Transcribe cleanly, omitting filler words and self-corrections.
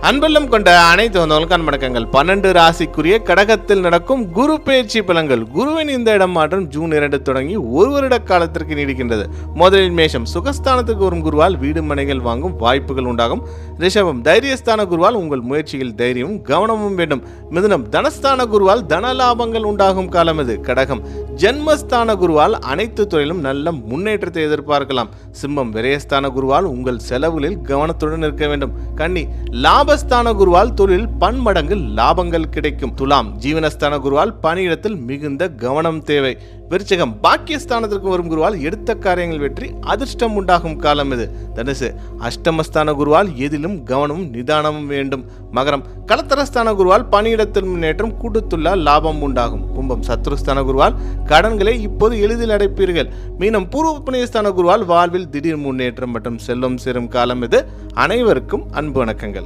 அன்பெல்லம் கொண்ட அனைத்து வந்தவங்களுக்கான வணக்கங்கள். 12 ராசிக்குரிய கடகத்தில் நடக்கும் குரு பயிற்சி பலன்கள். குருவின் இந்த இடம் மாற்றம் ஜூன் 2 தொடங்கி ஒரு வருட காலத்திற்கு நீடிக்கின்றது. முதலில் மேஷம், சுகஸ்தானத்துக்கு வரும் குருவால் வீடு மனைகள் வாங்கும் வாய்ப்புகள் உண்டாகும். ரிஷபம், தைரியஸ்தான குருவால் உங்கள் முயற்சியில் தைரியமும் கவனமும் வேண்டும். மிதுனம், தனஸ்தான குருவால் தன லாபங்கள் உண்டாகும் காலம் இது. கடகம், ஜென்மஸ்தான குருவால் அனைத்து துறையிலும் நல்ல முன்னேற்றத்தை எதிர்பார்க்கலாம். சிம்மம், விரயஸ்தான குருவால் உங்கள் செலவுகளில் கவனத்துடன் இருக்க வேண்டும். கன்னி, லாபஸ்தான குருவால் தொழில் பன்மடங்கு லாபங்கள் கிடைக்கும். துலாம், ஜீவனஸ்தான குருவால் பணியிடத்தில் மிகுந்த கவனம் தேவை. விருச்சிகம், பாக்கியஸ்தானத்திற்கு வரும் குருவால் எடுத்த காரியங்கள் வெற்றி அதிர்ஷ்டம் உண்டாகும் காலம் இது. தனுசு, அஷ்டமஸ்தான குருவால் எதிலும் கவனமும் நிதானமும் வேண்டும். மகரம், கலத்தரஸ்தான குருவால் பணியிடத்தில் முன்னேற்றம் கூட்டுத்துள்ள லாபம் உண்டாகும். கும்பம், சத்ருஸ்தான குருவால் கடன்களை இப்போது எளிதில் அடைப்பீர்கள். மீனம், பூர்வ புண்ணியஸ்தான குருவால் வாழ்வில் திடீர் முன்னேற்றம் மற்றும் செல்வம் சேரும் காலம் இது. அனைவருக்கும் அன்பு வணக்கங்கள்.